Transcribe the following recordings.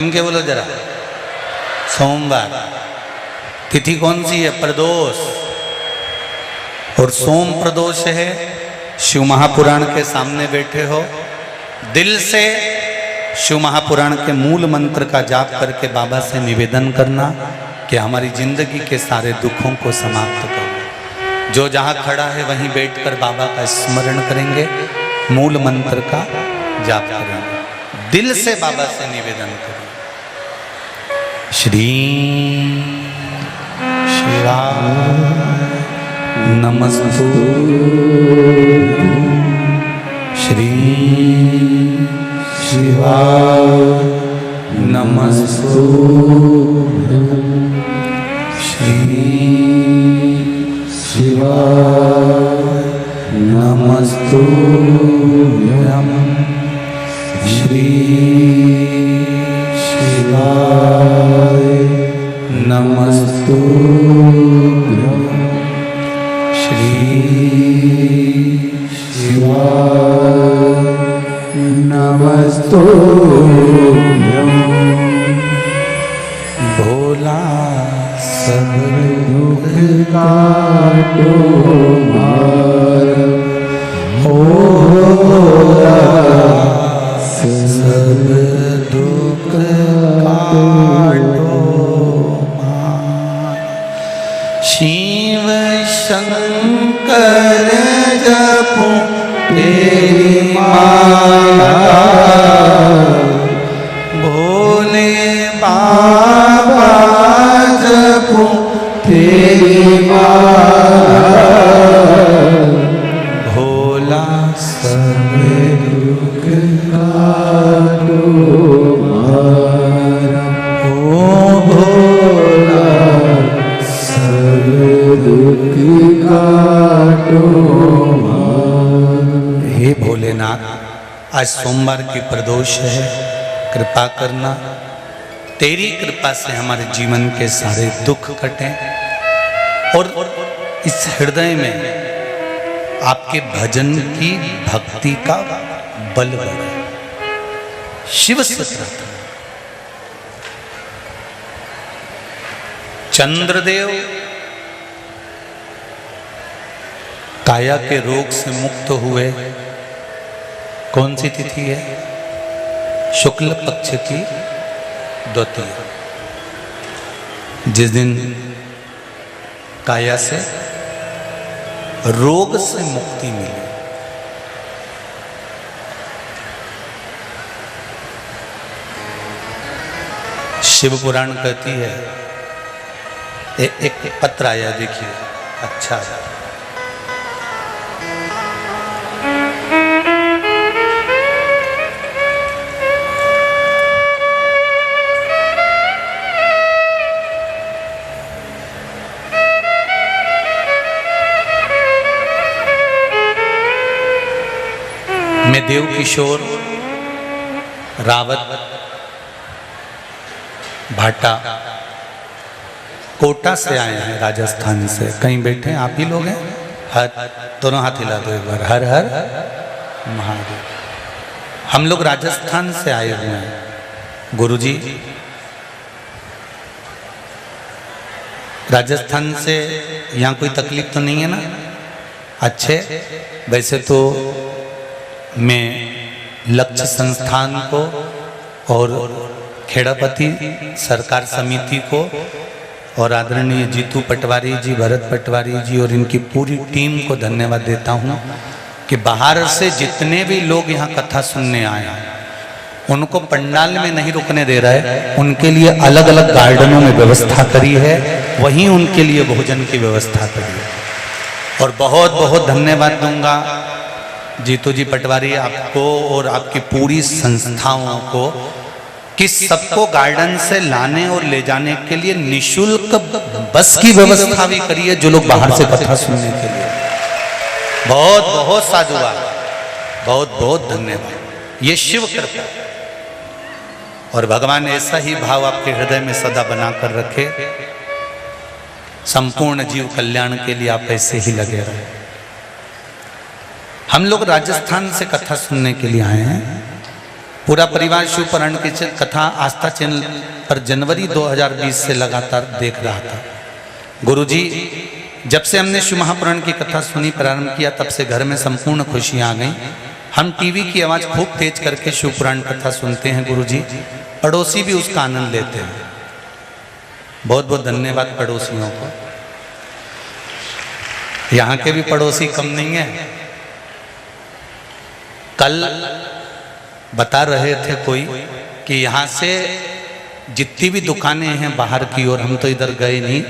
इनके बोलो जरा। सोमवार तिथि कौन सी है? प्रदोष। और सोम प्रदोष है। शिव महापुराण के सामने बैठे हो, दिल से शिव महापुराण के मूल मंत्र का जाप करके बाबा से निवेदन करना कि हमारी जिंदगी के सारे दुखों को समाप्त करो। जो जहाँ खड़ा है वहीं बैठकर बाबा का स्मरण करेंगे, मूल मंत्र का जाप करेंगे, दिल से बाबा से निवेदन करेंगे। श्री शिवाय नमस्तु, श्री शिवाय नमस्तु, श्री शिवाय नमस्तु, श्री शिवाय नमस्तु, श्री शिवाय नमस्तु। भोला सब दुख काटो मारा, भोला सब दुख काटो मारा। शिव शंकर जपो तेरी माला, भोले बाबा जपो तेरी माला, भोला सब दुख काटो मारा, ओ भोला सब दुख काटो मारा। हे भोलेनाथ, आज सोमवार की प्रदोष है, कृपा करना, तेरी कृपा से हमारे जीवन के सारे दुख कटें और इस हृदय में आपके भजन की भक्ति का बल बढ़े। शिव से प्रार्थना। चंद्रदेव काया के रोग से मुक्त हुए। कौन सी तिथि है? शुक्ल पक्ष की द्वितीय, जिस दिन काया से रोग से मुक्ति मिली। शिव पुराण कहती है, एक पत्र आया, देखिए, अच्छा है। मैं देव किशोर रावत भाटा कोटा से आए हैं, राजस्थान से। कहीं बैठे हैं? आप ही लोग हैं? हर दोनों हाथ हिला दो एक बार। हर हर महादेव। हम लोग राजस्थान से आए हुए हैं। गुरुजी राजस्थान से, यहाँ कोई तकलीफ तो नहीं है ना? अच्छे। वैसे तो मैं लक्ष्य संस्थान को और खेड़ापति सरकार समिति को और आदरणीय जीतू पटवारी जी, भरत पटवारी जी और इनकी पूरी टीम को धन्यवाद देता हूं कि बाहर से जितने भी लोग यहाँ कथा सुनने आए हैं उनको पंडाल में नहीं रुकने दे रहा है, उनके लिए अलग अलग गार्डनों में व्यवस्था करी है, वहीं उनके लिए भोजन की व्यवस्था करी है। और बहुत बहुत धन्यवाद दूंगा जीतू जी पटवारी आपको और आपकी पूरी संस्थाओं को कि सबको गार्डन से लाने और ले जाने के लिए निशुल्क बस की व्यवस्था भी करी है, जो लोग बाहर से कथा सुनने के लिए। बहुत बहुत साधुवाद, बहुत बहुत धन्यवाद। ये शिव कृपा और भगवान ऐसा ही भाव आपके हृदय में सदा बनाकर रखे। संपूर्ण जीव कल्याण के लिए आप ऐसे ही लगे रहे। हम लोग राजस्थान से कथा सुनने के लिए आए हैं पूरा परिवार शिवपुराण की कथा आस्था चैनल पर जनवरी 2020 से लगातार देख रहा था। गुरुजी, जब से हमने शिव महापुराण की कथा सुनी प्रारंभ किया, तब से घर में संपूर्ण खुशियां आ गई। हम टीवी की आवाज खूब तेज करके शिवपुराण कथा सुनते हैं गुरुजी, पड़ोसी भी उसका आनंद लेते हैं। बहुत बहुत धन्यवाद पड़ोसियों को। यहाँ के भी पड़ोसी कम नहीं है। कल बता रहे थे कोई कि यहाँ से जितनी भी दुकानें हैं बाहर की ओर, हम तो इधर गए नहीं,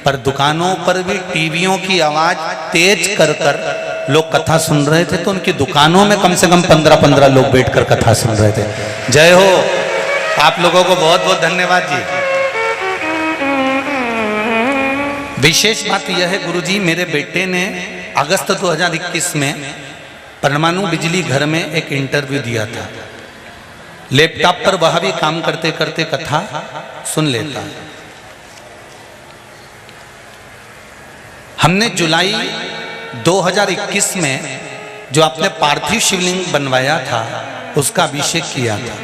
पर दुकानों पर भी टीवियों की आवाज तेज कर कर लोग कथा सुन रहे थे। तो उनकी दुकानों में कम से कम 15-15 लोग बैठकर कथा सुन रहे थे। जय हो, आप लोगों को बहुत बहुत धन्यवाद जी। विशेष बात यह है गुरुजी, मेरे बेटे ने अगस्त 2021 में परमाणु बिजली घर में एक इंटरव्यू दिया था। लैपटॉप पर वह भी काम करते करते कथा सुन लेता। हमने जुलाई 2021 में जो आपने पार्थिव शिवलिंग बनवाया था उसका अभिषेक किया था,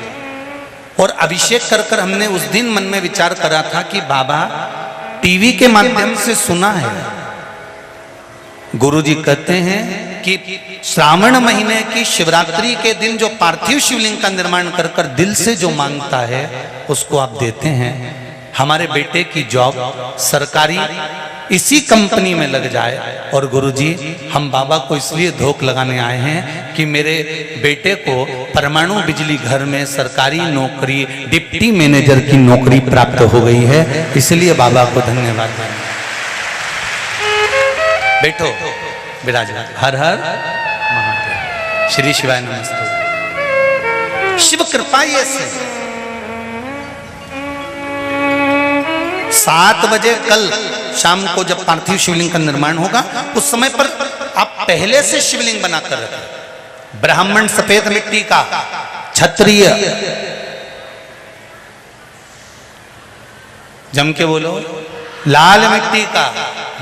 और अभिषेक कर कर हमने उस दिन मन में विचार करा था कि बाबा टीवी के माध्यम से सुना है। गुरुजी कहते हैं कि श्रावण महीने की शिवरात्रि के दिन जो पार्थिव शिवलिंग का निर्माण कर कर दिल से जो मांगता है उसको आप देते हैं। हमारे बेटे की जॉब सरकारी इसी कंपनी में लग जाए। और गुरुजी, हम बाबा को इसलिए धोख लगाने आए हैं कि मेरे बेटे को परमाणु बिजली घर में सरकारी नौकरी, डिप्टी मैनेजर की नौकरी प्राप्त हो गई है, इसलिए बाबा को धन्यवाद। बैठो, विराजमान। हर हर महादेव। श्री शिवाय नमस्ते। शिव कृपा ये से 7 बजे कल शाम को जब पार्थिव शिवलिंग का निर्माण होगा, उस समय पर आप पहले से शिवलिंग बनाकर रखें। ब्राह्मण सफेद मिट्टी का, क्षत्रिय जम के बोलो लाल मिट्टी का,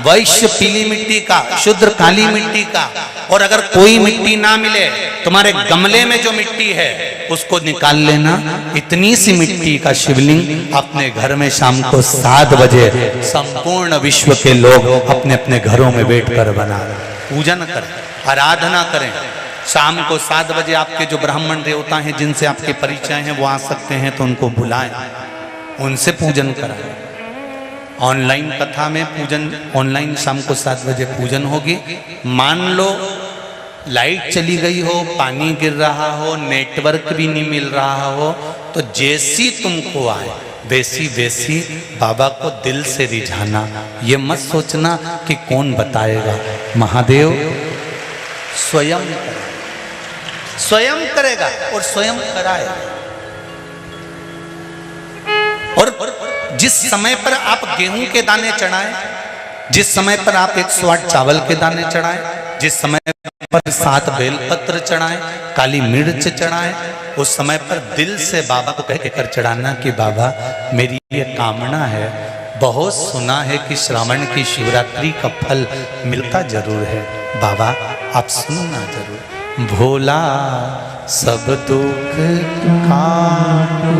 वैश्य पीली मिट्टी का, शूद्र काली मिट्टी का। और अगर कोई मिट्टी ना मिले, तुम्हारे गमले में जो मिट्टी है उसको निकाल लेना। इतनी सी मिट्टी का शिवलिंग अपने घर में शाम को 7 बजे संपूर्ण विश्व के लोग अपने अपने घरों में बैठकर बना पूजन करें, आराधना करें। शाम को 7 बजे आपके जो ब्राह्मण देवता हैं जिनसे आपके परिचय हैं वो आ सकते हैं, तो उनको बुलाएं, उनसे पूजन कराएं। ऑनलाइन कथा में पूजन, ऑनलाइन शाम को 7 बजे पूजन होगी। मान लो लाइट चली गई हो, पानी गिर रहा हो, नेटवर्क भी नहीं मिल रहा हो, तो जैसी तुमको आए वैसी बाबा को दिल से रिझाना। ये मत सोचना कि कौन बताएगा, महादेव स्वयं करेगा और स्वयं कराएगा। और जिस समय पर आप गेहूं के दाने चढ़ाएं, जिस समय पर आप 108 चावल के दाने चढ़ाएं, जिस समय पर 7 बेलपत्र चढ़ाएं, काली मिर्च चढ़ाएं, उस समय पर दिल से बाबा को कह कर चढ़ाना कि बाबा मेरी ये कामना है। बहुत सुना है कि श्रावण की शिवरात्रि का फल मिलता जरूर है, बाबा आप सुनना जरूर। भोला सब दुख काटो,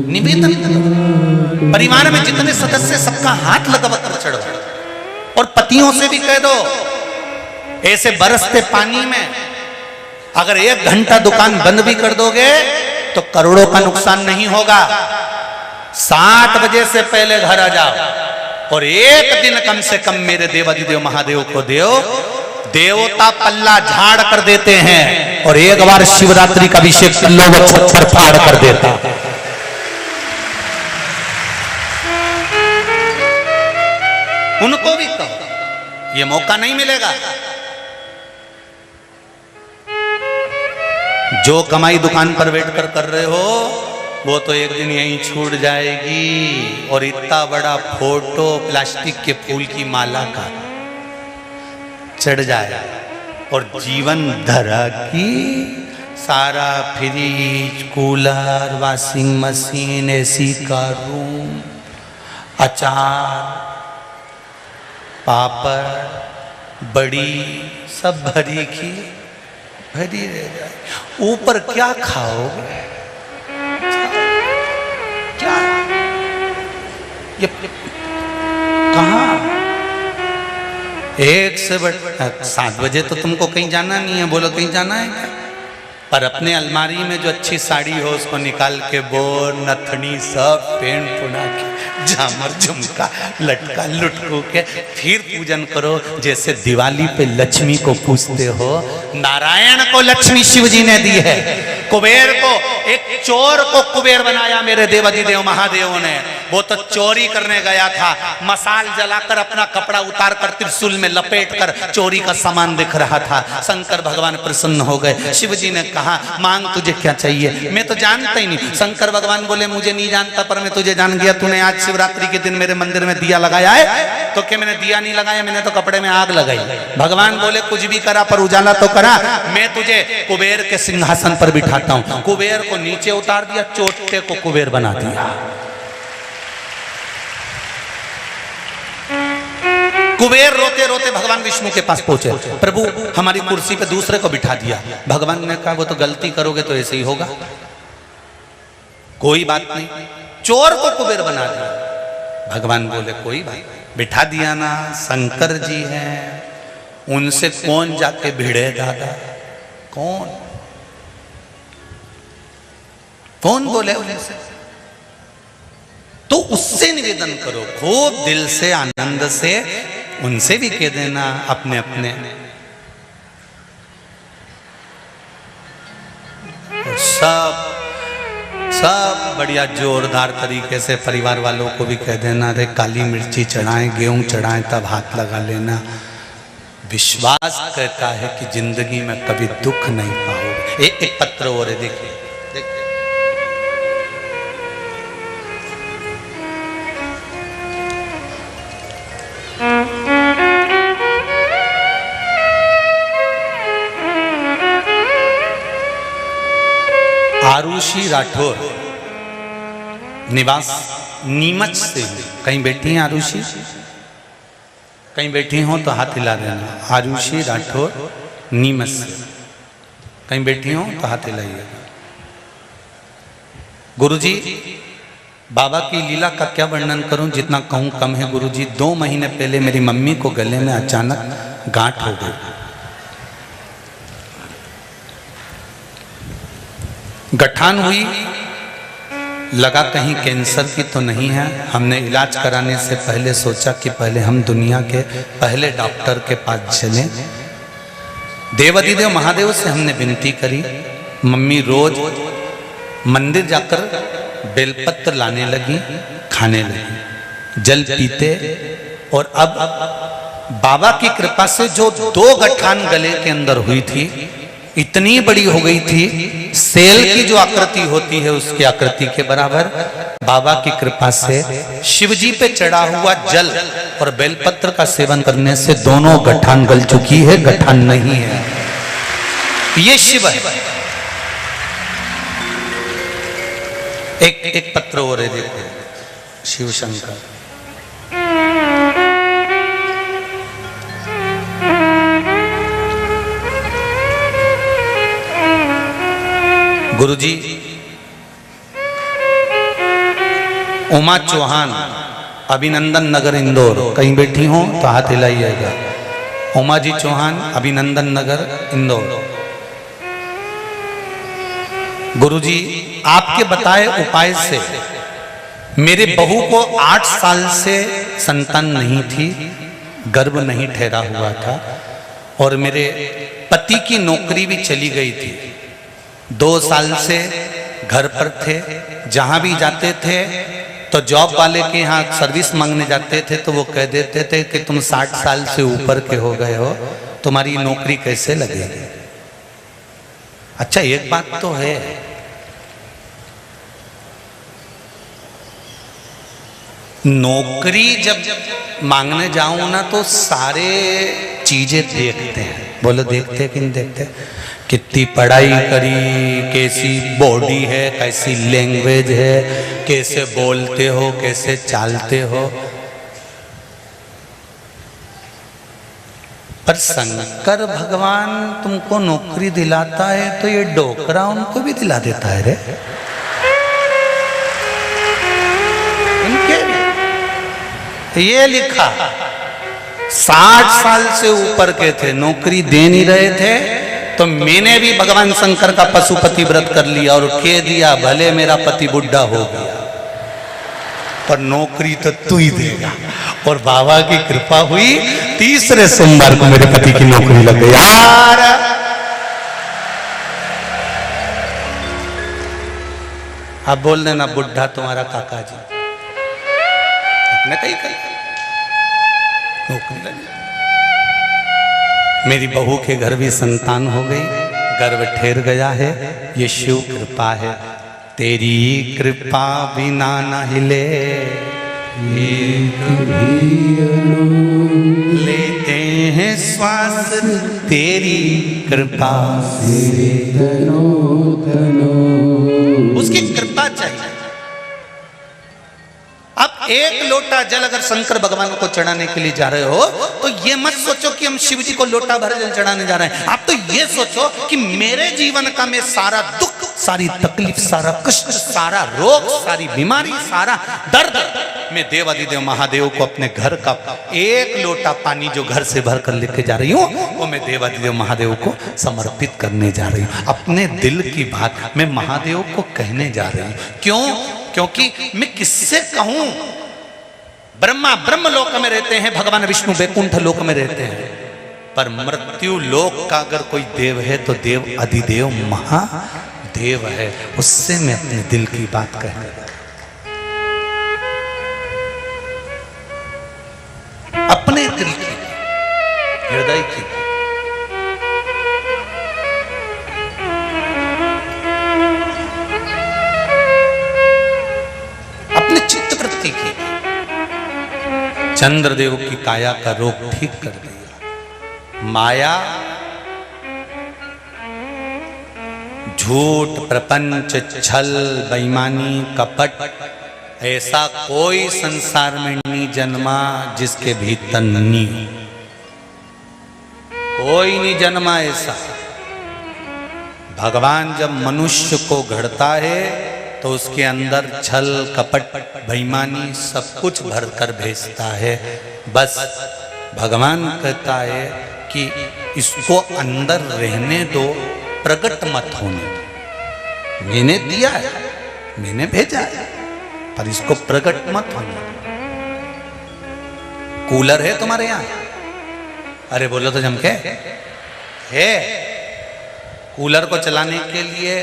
निवेदन परिवार में जितने सदस्य सबका हाथ लगाकर चढ़ो, और पतियों से भी कह दो ऐसे बरसते पानी में अगर 1 घंटा दुकान बंद भी कर दोगे तो करोड़ों का नुकसान नहीं होगा। 7 बजे से पहले घर आ जाओ, और एक दिन कम से कम मेरे देवाधिदेव महादेव को देव। देवता पल्ला झाड़ कर देते हैं, और एक बार शिवरात्रि का अभिषेक लोग छप्पर फाड़ कर देते हैं। उनको भी कहो, ये मौका नहीं मिलेगा। जो कमाई दुकान पर बैठकर कर रहे हो वो तो एक दिन यहीं छूट जाएगी। और इतना बड़ा फोटो प्लास्टिक के फूल की माला का चढ़ जाए, और जीवन धरा की सारा fridge, cooler, washing machine, AC का रूम, अचार, पापड़, बड़ी सब भरी की भरी रह जाए। ऊपर क्या खाओगे? क्या ये कहाँ? 7 बजे तो तुमको कहीं जाना नहीं है, बोलो कहीं जाना है क्या? पर अपने अलमारी में जो अच्छी साड़ी हो उसको निकाल के बोर नथनी सब पेंट पुना के झामर झुमका लटका लुटकू के फिर पूजन करो। जैसे दिवाली पे लक्ष्मी को पूजते हो, नारायण को लक्ष्मी शिव जी ने दी है, कुबेर को, एक चोर को कुबेर बनाया मेरे देवाधिदेव महादेव ने। वो तो चोरी करने गया था, मसाल जलाकर अपना कपड़ा उतार कर त्रिशूल में लपेट कर चोरी का सामान दिख रहा था। शंकर भगवान प्रसन्न हो गए। शिव जी ने कहा मांग तुझे क्या चाहिए? मैं तो जानता ही नहीं। शंकर भगवान बोले मुझे नहीं जानता पर मैं तुझे जान गया। तूने आज शिवरात्रि के दिन मेरे मंदिर में दिया लगाया है? तो क्या मैंने दिया नहीं लगाया, मैंने तो कपड़े में आग लगाई। भगवान बोले कुछ भी करा पर उजाला तो करा। मैं तुझे कुबेर के सिंहासन पर बिठाता हूं। कुबेर को नीचे उतार दिया, चोटे को कुबेर बना दिया। कुबेर रोते रोते भगवान विष्णु के पास पहुंचे, प्रभु हमारी कुर्सी पे दूसरे को बिठा दिया। भगवान ने कहा वो तो गलती करोगे तो ऐसे ही होगा, कोई बात नहीं। चोर को कुबेर बना दिया। भगवान बोले कोई बात, बिठा दिया ना, शंकर जी हैं, उनसे कौन जाके भिड़े दादा? कौन बोले उनसे? तो उससे निवेदन करो खूब दिल से आनंद से, उनसे भी कह देना अपने अपने। और सब बढ़िया जोरदार तरीके से परिवार वालों को भी कह देना, अरे काली मिर्ची चढ़ाएं, गेहूं चढ़ाएं, तब हाथ लगा लेना। विश्वास कहता है कि जिंदगी में कभी दुख नहीं पाओगे। एक पत्र और है, देखिए आरुषि राठौर, निवास नीमच से। कहीं बैठी हैं आरुषि? कहीं बैठी हो तो हाथ हिला देना। आरुषि राठौर नीमच से कहीं बैठी हो तो हाथ हिलाइएगा। गुरुजी बाबा की लीला का क्या वर्णन करूं, जितना कहूं कम है। गुरुजी 2 महीने पहले मेरी मम्मी को गले में अचानक गांठ हो गई। गठान हुई, लगा कहीं कैंसर की तो नहीं है। हमने इलाज कराने से पहले सोचा कि पहले हम दुनिया के पहले डॉक्टर के पास चलें। देवाधिदेव महादेव से हमने विनती करी। मम्मी रोज मंदिर जाकर बेलपत्र लाने लगी, खाने लगी, जल पीते। और अब बाबा की कृपा से जो 2 गठान गले के अंदर हुई थी इतनी बड़ी हो गई थी, सेल की जो आकृति होती है उसकी आकृति के बराबर। बाबा की कृपा से शिवजी पे चढ़ा हुआ जल और बेलपत्र का सेवन करने से दोनों गठान गल चुकी है, गठान नहीं है। ये शिव है। एक पत्र और है, देखो शिव शंकर। गुरुजी उमा चौहान, अभिनंदन नगर इंदौर। कहीं बैठी हो तो हाथ हिलाइएगा। उमा जी चौहान, अभिनंदन नगर इंदौर। गुरुजी आपके बताए उपाय से मेरे बहू को 8 साल से संतान नहीं थी, गर्भ नहीं ठहरा हुआ था, और मेरे पति की नौकरी भी चली गई थी। 2 साल से घर पर थे। जहां भी जाते थे तो जॉब वाले के यहाँ सर्विस मांगने जाते थे तो वो कह देते थे कि तुम 60 साल से ऊपर के हो गए हो, तुम्हारी नौकरी कैसे लगेगी। अच्छा एक बात तो है, नौकरी जब मांगने जाऊं ना तो सारे चीजें देखते हैं। बोलो देखते कि नहीं देखते? कितनी पढ़ाई करी, कैसी बॉडी है, कैसी लैंग्वेज है, कैसे बोलते हो, कैसे चालते हो। पर शंकर भगवान तुमको नौकरी दिलाता है तो ये डोकरा उनको भी दिला देता है रे। इनके ये लिखा 60 साल से ऊपर के थे, नौकरी दे नहीं रहे थे, तो मैंने भी भगवान शंकर का पशुपति व्रत कर लिया और कह दिया भले मेरा पति बुढ़ा हो गया पर नौकरी तो तू ही देगा। और बाबा की कृपा हुई, तीसरे सोमवार को मेरे पति की नौकरी लग गई। यार अब बोल देना बुढ़ा तुम्हारा काका जी, कहीं कहीं नौकरी लगी। मेरी बहू के घर भी संतान हो गई, गर्भ ठहर गया है, ये शिव कृपा है। तेरी कृपा बिना न हिले लेते हैं श्वास, तेरी कृपा से उसकी कृपा चाहिए। अब एक लोटा जल अगर शंकर भगवान को चढ़ाने के लिए जा रहे हो तो ये मत सोचो कि हम शिव जी को लोटा भर जल चढ़ाने जा रहे हैं। आप तो ये सोचो कि मेरे जीवन का मैं सारा दुख, सारी तकलीफ, सारा कष्ट, सारा रोग, सारी बीमारी, सारा दर्द मैं देवाधिदेव महादेव को अपने घर का एक लोटा पानी जो घर से भर कर लेके जा रही हूँ वो मैं देवाधिदेव महादेव को समर्पित करने जा रही हूँ। अपने दिल की बात मैं महादेव को कहने जा रही हूँ। क्यों? क्योंकि मैं किससे कहूं? ब्रह्मा ब्रह्म लोक में रहते हैं, भगवान विष्णु वैकुंठ लोक में रहते हैं, पर मृत्यु लोक का अगर कोई देव है तो देव अधिदेव महादेव है। उससे मैं अपने दिल की बात कहने लगा, अपने दिल की, हृदय की। अपने चित्तवृत्ति की। चंद्रदेव की काया का रोग ठीक कर दिया। माया, झूठ, प्रपंच, छल, बेईमानी, कपट, ऐसा कोई संसार में नहीं जन्मा जिसके भीतर नहीं, कोई नहीं जन्मा ऐसा। भगवान जब मनुष्य को गढ़ता है तो उसके अंदर छल, कपट, बेईमानी सब कुछ भरकर भेजता है। बस भगवान कहता है कि इसको अंदर रहने दो, प्रकट मत होने दो। मैंने दिया है, मैंने भेजा है, पर इसको प्रकट मत होने दो। कूलर है तुम्हारे यहां? अरे बोलो तो जम के है। कूलर को चलाने के लिए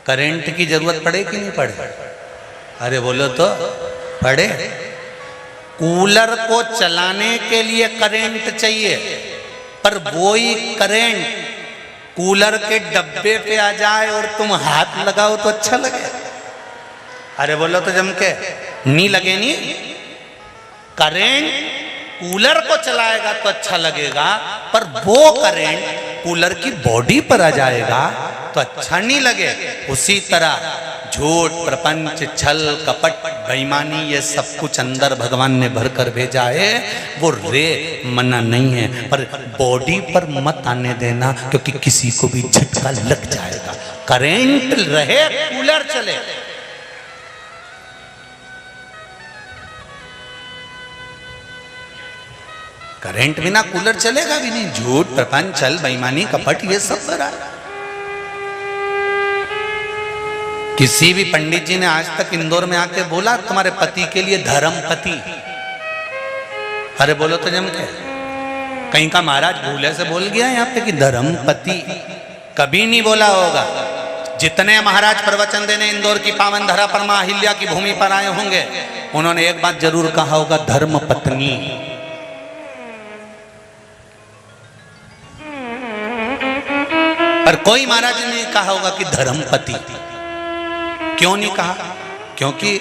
करंट की जरूरत पड़े कि नहीं पड़े? अरे बोलो तो पड़े। कूलर को चलाने के लिए करंट चाहिए, पर वही करंट कूलर के डब्बे पे आ जाए और तुम हाथ लगाओ तो अच्छा लगे? अरे बोलो तो जम के नहीं लगे। नहीं, करंट कूलर को चलाएगा तो अच्छा लगेगा, पर वो करंट कूलर की बॉडी पर आ जाएगा तो अच्छा नहीं लगे। उसी तरह झूठ, प्रपंच, छल, कपट, बेईमानी, ये सब कुछ अंदर भगवान ने भर कर भेजा है। वो रे मना नहीं है, पर बॉडी पर मत आने देना, क्योंकि किसी को भी झटका लग जाएगा। करंट रहे, कूलर चले। करंट बिना कूलर चलेगा भी नहीं। झूठ, प्रपंच, छल, बेईमानी, कपट, ये सब भरा है। किसी भी पंडित जी ने आज तक इंदौर में आके बोला तुम्हारे पति के लिए धर्मपति? अरे बोलो तो जम के कहीं का महाराज भूले से बोल गया यहाँ पे कि धर्मपति? कभी नहीं बोला होगा। जितने महाराज प्रवचन देने इंदौर की पावन धरा पर मां अहिल्या की भूमि पर आए होंगे, उन्होंने एक बात जरूर कहा होगा, धर्मपत्नी। पर कोई महाराज ने कहा होगा कि धर्मपति। क्यों नहीं कहा? क्योंकि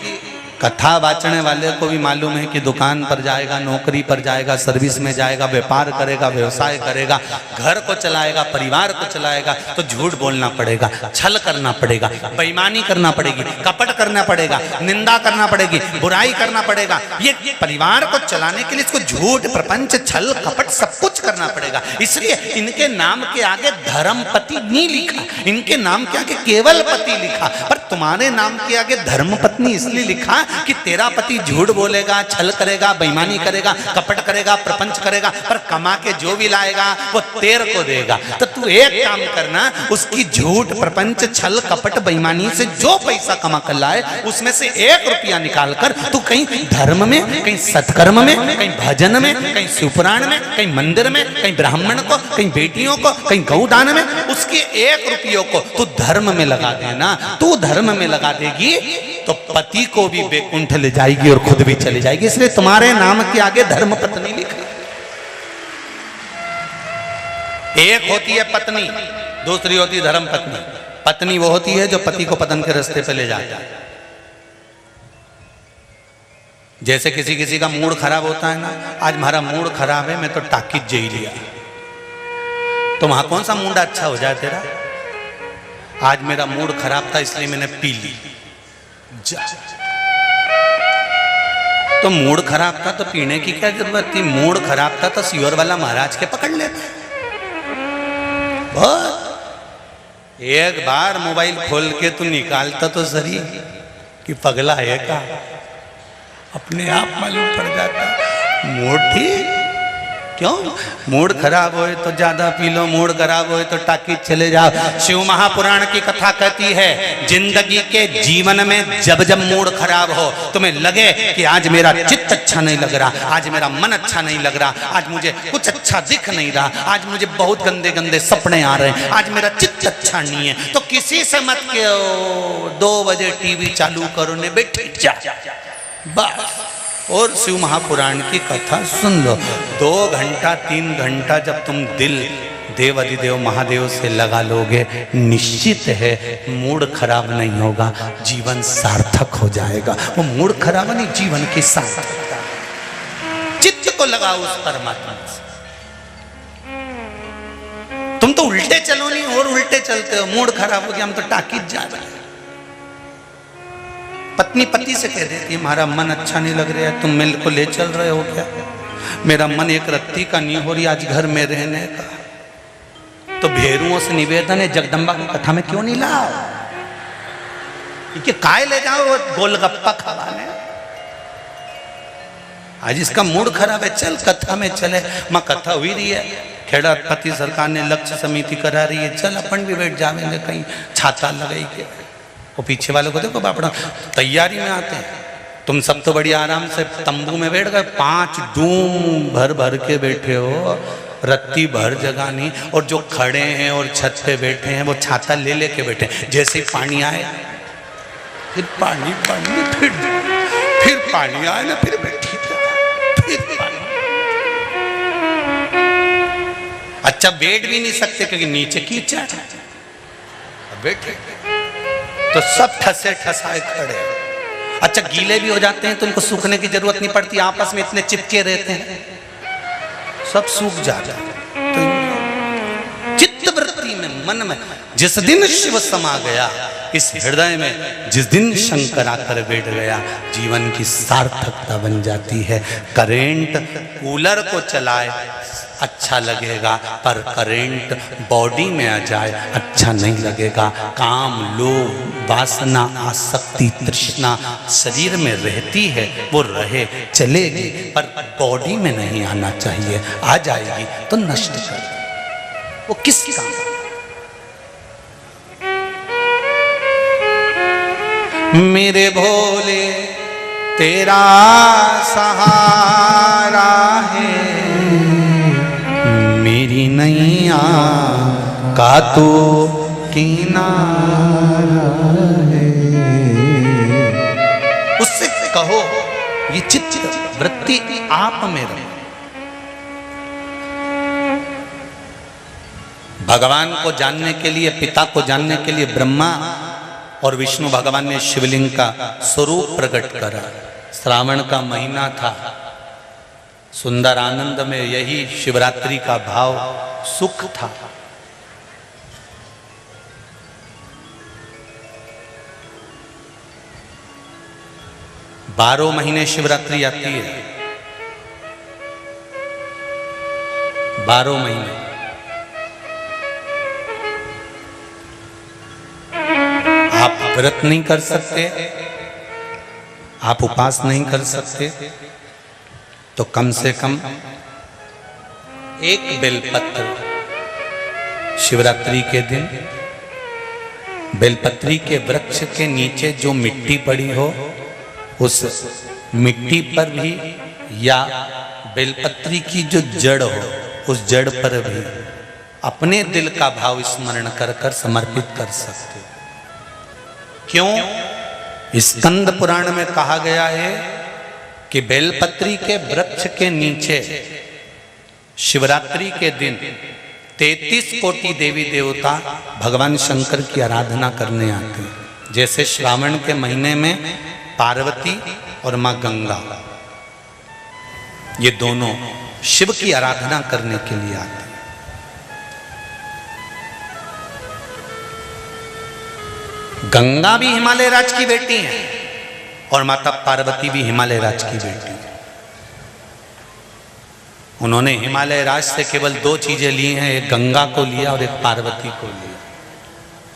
कथा बांचने वाले को भी मालूम है कि दुकान पर जाएगा, नौकरी पर जाएगा, सर्विस में जाएगा, व्यापार करेगा, व्यवसाय करेगा, घर को चलाएगा, परिवार को चलाएगा, तो झूठ बोलना पड़ेगा, छल करना पड़ेगा, बेईमानी करना पड़ेगी, कपट करना पड़ेगा, निंदा करना पड़ेगी, बुराई करना पड़ेगा। ये परिवार को चलाने के लिए इसको झूठ, प्रपंच, छल, कपट सब कुछ करना पड़ेगा। इसलिए इनके नाम के आगे धर्मपति नहीं लिखा, इनके नाम के आगे केवल पति लिखा। पर तुम्हारे नाम के आगे धर्मपत्नी इसलिए लिखा कि तेरा पति झूठ बोलेगा, छल करेगा, बेईमानी करेगा, कपट करेगा, प्रपंच करेगा, पर कमा के जो भी लाएगा वो तेरे को देगा। तो तू एक काम करना, उसकी झूठ, प्रपंच, छल, कपट, बेईमानी से जो पैसा कमा कर लाए उसमें से 1 रुपया निकाल कर तू कहीं धर्म में, कहीं सत्कर्म में, कहीं भजन में, कहीं शिवपुराण में, कहीं मंदिर में, कहीं ब्राह्मण को, कहीं बेटियों को, कहीं गौदान में, उसके 1 रुपये को तू धर्म में लगा देना। तू धर्म में लगा देगी तो पति को भी बैकुंठ ले जाएगी और खुद भी चली जाएगी। इसलिए तुम्हारे नाम के आगे धर्म पत्नी लिखी। एक होती है पत्नी, दूसरी होती है धर्म पत्नी। पत्नी वो होती है जो पति को पतन के रास्ते पे ले जाता है। जैसे किसी किसी का मूड खराब होता है ना, आज हमारा मूड खराब है, मैं तो टाकिज जे लिया, तो वहां कौन सा मूड अच्छा हो जाए तेरा? आज मेरा मूड खराब था इसलिए मैंने पी ली। तो मूड खराब था तो पीने की क्या जरूरत थी? मूड खराब था तो सियोर वाला महाराज के पकड़ लेते। एक बार मोबाइल खोल के तू निकालता तो सही कि पगला है का, अपने आप मालूम पड़ जाता। मूड ठीक क्यों? मूड खराब होए तो ज्यादा पी लो, मूड खराब होए तो टाकी चले जाओ। शिव महापुराण की कथा कहती है, जिंदगी के जीवन में जब जब मूड खराब हो, तुम्हें लगे कि आज मेरा चित्त अच्छा नहीं लग रहा, आज मेरा मन अच्छा नहीं लग रहा, आज मुझे कुछ अच्छा दिख नहीं रहा, आज मुझे बहुत गंदे गंदे सपने आ रहे हैं, आज मेरा चित्त अच्छा नहीं है, तो किसी से मत कहो 2 बजे टीवी चालू करो ने बैठ जा, बस और शिव महापुराण की कथा सुन लो। 2 घंटा 3 घंटा जब तुम दिल देव अधिदेव महादेव से लगा लोगे, निश्चित है मूड खराब नहीं होगा, जीवन सार्थक हो जाएगा। वो मूड खराब नहीं, जीवन की सार्थकता। चित्त को लगाओ उस परमात्मा से। तुम तो उल्टे चलो नहीं और उल्टे चलते हो। मूड खराब हो गया, हम तो टाकिज जा रहे हैं। पत्नी पति से कह देती है, हमारा मन अच्छा नहीं लग रहा है, तुम मेरे को ले चल रहे हो क्या? मेरा मन एक रत्ती का नहीं हो रही आज घर में रहने का। तो भेरुओं से निवेदन है, जगदम्बा की कथा में क्यों नहीं लाओ? काय ले जाओ गोलगप्पा खवाने। आज इसका मूड खराब है, चल कथा में चले। माँ कथा हुई रही है, खेड़ा पति सरकार ने लक्ष्य समिति करा रही है, चल अपन भी बैठ जावेंगे कहीं छाता लगाई के। वो पीछे वाले को देखो बापड़ा तैयारी में आते हैं। तुम सब तो बड़ी आराम से तंबू में बैठ गए, 5 डूम भर भर के बैठे हो, रत्ती भर जगह नहीं। और जो खड़े हैं और छत पे बैठे हैं वो छाता ले लेके बैठे। जैसे ही पानी आए फिर पानी फिर पानी आए ना फिर बैठी, फिर पानी। अच्छा बैठ भी नहीं सकते क्योंकि नीचे कीचड़, बैठे तो सब ठसे ठसाए खड़े। अच्छा गीले भी हो जाते हैं तो उनको सूखने की जरूरत नहीं पड़ती, आपस में इतने चिपके रहते हैं, सब सूख जाता है। तो चित्त वृत्ति में, मन में जिस दिन शिव समा गया इस हृदय में, जिस दिन शंकर आकर बैठ गया, जीवन की सार्थकता बन जाती है। करेंट कूलर को चलाए अच्छा लगेगा, पर करंट बॉडी में आ जाए अच्छा नहीं लगेगा। काम, लोभ, वासना, आसक्ति, तृष्णा शरीर में रहती है, वो रहे चलेगी, पर बॉडी में नहीं आना चाहिए। आ जाएगी तो नष्ट कर, वो किस काम? मेरे भोले तेरा सहारा है, मेरी नैया का तो किनारा है। उससे कहो ये चित्त वृत्ति आप में रहे। भगवान को जानने के लिए, पिता को जानने के लिए ब्रह्मा और विष्णु भगवान ने शिवलिंग का स्वरूप प्रकट करा। श्रावण का महीना था, सुंदर आनंद में यही शिवरात्रि का भाव सुख था। बारह महीने शिवरात्रि आती है, 12 महीने आप व्रत नहीं कर सकते, आप उपवास नहीं कर सकते, तो कम से कम एक बेलपत्र शिवरात्रि के दिन बेलपत्री के वृक्ष के नीचे जो मिट्टी पड़ी हो उस मिट्टी पर भी, या बेलपत्री की जो जड़ हो उस जड़ पर भी अपने दिल का भाव स्मरण कर कर समर्पित कर सकते हो। क्यों? स्कंद पुराण में कहा गया है कि बेलपत्री के वृक्ष के नीचे शिवरात्रि के दिन 33 कोटि देवी देवता भगवान शंकर की आराधना करने आते हैं। जैसे श्रावण के महीने में पार्वती और मां गंगा, ये दोनों शिव की आराधना करने के लिए आते हैं। गंगा भी हिमालय राज की बेटी है और माता पार्वती भी हिमालय राज की बेटी है। उन्होंने हिमालय राज से केवल 2 चीजें ली हैं, एक गंगा को लिया और एक पार्वती को लिया,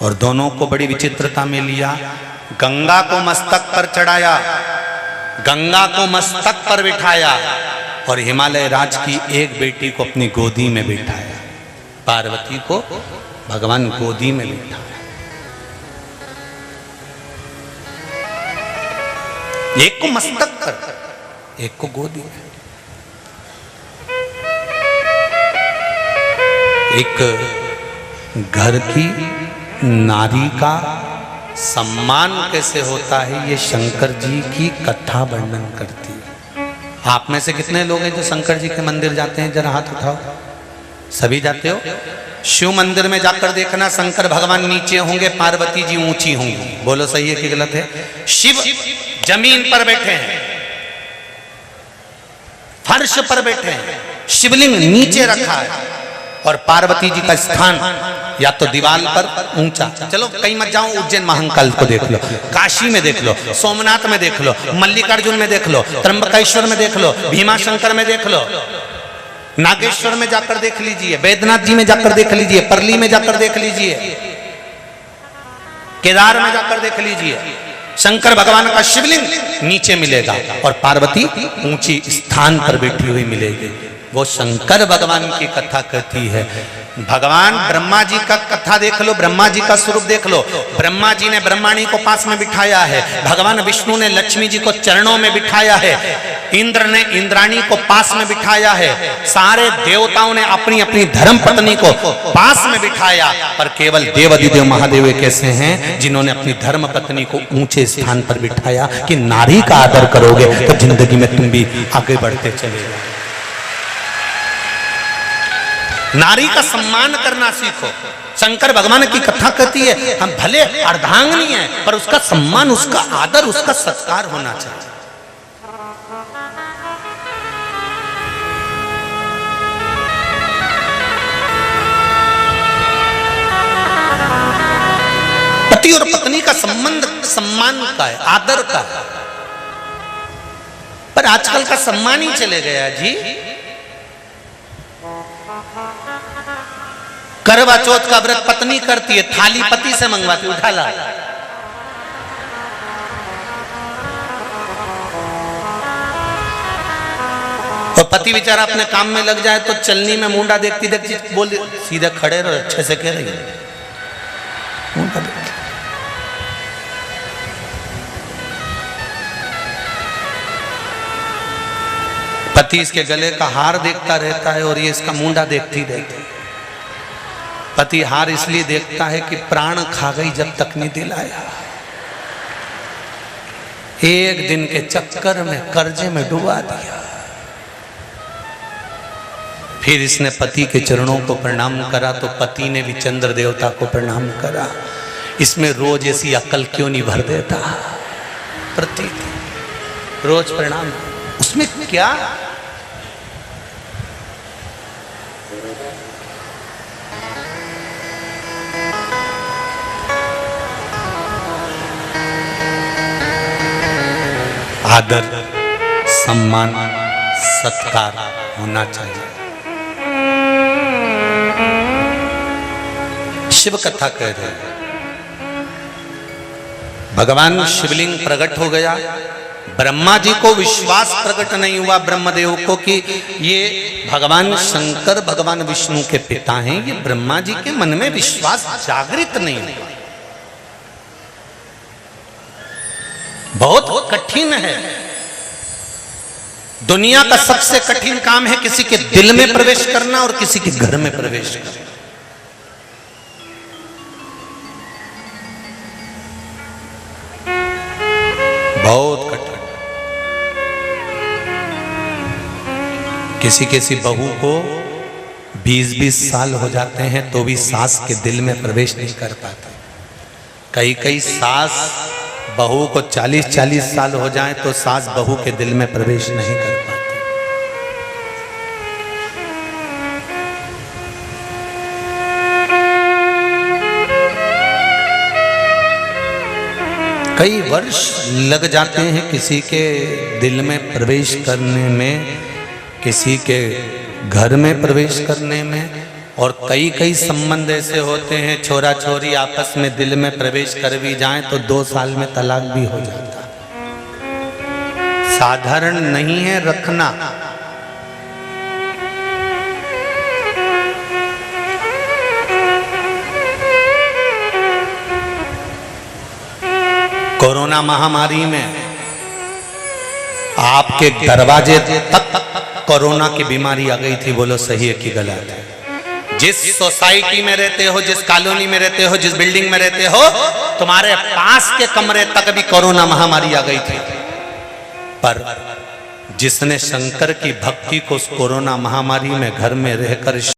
और दोनों को बड़ी विचित्रता में लिया। गंगा को मस्तक पर चढ़ाया, गंगा को मस्तक पर बिठाया, और हिमालय राज की एक बेटी को अपनी गोदी में बिठाया, पार्वती को भगवान गोदी में बिठाया। एक को मस्तक पर, एक को गोदी में। एक घर की नारी का सम्मान कैसे होता है, ये शंकर जी की कथा वर्णन करती है। आप में से कितने लोग हैं जो शंकर जी के मंदिर जाते हैं? जरा हाथ उठाओ। सभी जाते हो? शिव मंदिर में जाकर देखना, शंकर भगवान नीचे होंगे, पार्वती जी ऊंची होंगी। बोलो सही है कि गलत है? शिव जमीन पर बैठे हैं, फर्श पर बैठे हैं, शिवलिंग नीचे रखा है, और पार्वती जी का स्थान या तो दीवार पर ऊंचा। चलो कहीं मत जाओ, उज्जैन महाकाल को देख लो, काशी में देख लो, सोमनाथ में देख लो, मल्लिकार्जुन में देख लो, त्र्यंबकेश्वर में देख लो, भीमाशंकर में देख लो, नागेश्वर में जाकर देख लीजिए, बैद्यनाथ जी में जाकर देख लीजिए, परली में जाकर देख लीजिए, केदार में जाकर देख लीजिए। शंकर भगवान का शिवलिंग नीचे मिलेगा और पार्वती ऊंची स्थान पर बैठी हुई मिलेगी। वो शंकर भगवान की कथा कहती है। भगवान ब्रह्मा जी का कथा देख लो, ब्रह्मा जी का स्वरूप देख लो। ब्रह्मा जी ने ब्रह्माणी को पास में बिठाया है, भगवान विष्णु ने लक्ष्मी जी को चरणों में बिठाया है, इंद्र ने इंद्राणी को पास में बिठाया है, सारे देवताओं ने अपनी अपनी धर्म पत्नी को पास में बिठाया, पर केवल देवाधिदेव महादेव कैसे हैं जिन्होंने अपनी धर्म पत्नी को ऊंचे स्थान पर बिठाया कि नारी का आदर करोगे तो जिंदगी में तुम भी आगे बढ़ते चले जाओ। नारी का सम्मान करना सीखो। शंकर भगवान की कथा कहती है हम भले अर्धांगिनी हैं, पर उसका सम्मान, उसका आदर, उसका सत्कार होना चाहिए। पति और पत्नी का संबंध सम्मान का है, आदर का है, पर आजकल का सम्मान ही चले गया जी। करवा चौथ का व्रत पत्नी करती है, थाली पति से मंगवाती, उठा ला। और पति बेचारा अपने काम में लग जाए तो चलनी में मुंडा देखती देखती बोल सीधे खड़े रहो, अच्छे से कह रही है मुंडा देखती। पति इसके गले का हार देखता रहता है और ये इसका मुंडा देखती रहती है। पति हार इसलिए देखता है कि प्राण खा गई जब तक नहीं दिलाया। एक दिन के चक्कर में कर्जे में डुबा दिया। फिर इसने पति के चरणों को प्रणाम करा तो पति ने भी चंद्र देवता को प्रणाम करा। इसमें रोज ऐसी अकल क्यों नहीं भर देता? प्रति रोज प्रणाम, उसमें क्या? आदर, सम्मान, सत्कार होना चाहिए। शिव कथा कह रहे हैं। भगवान शिवलिंग प्रकट हो गया, ब्रह्मा जी को विश्वास प्रकट नहीं हुआ ब्रह्मदेव को कि ये भगवान शंकर भगवान विष्णु के पिता हैं। ये ब्रह्मा जी के मन में विश्वास जागृत नहीं हुआ। बहुत कठिन है, दुनिया का सबसे कठिन काम है किसी के दिल में प्रवेश करना और किसी के घर में प्रवेश करना। बहुत कठिन। किसी बहू को 20-20 साल हो जाते हैं तो भी सास के दिल में प्रवेश नहीं कर पाते। कई सास बहू को 40-40 साल हो जाएं तो सास बहू के दिल में प्रवेश नहीं कर पाती। कई वर्ष लग जाते हैं किसी के दिल में प्रवेश करने में, किसी के घर में प्रवेश करने में। और कई संबंध ऐसे होते हैं छोरा छोरी आपस में दिल में प्रवेश कर भी जाएं तो 2 साल में तलाक भी हो जाता। साधारण नहीं है रखना। कोरोना महामारी में आपके दरवाजे तक कोरोना की बीमारी आ गई थी। बोलो सही है कि गलत है? जिस सोसाइटी में रहते हो, जिस कॉलोनी में रहते हो, जिस बिल्डिंग में रहते हो, तुम्हारे पास के कमरे तक भी कोरोना महामारी आ गई थी। पर जिसने शंकर की भक्ति को उस कोरोना महामारी में घर में रहकर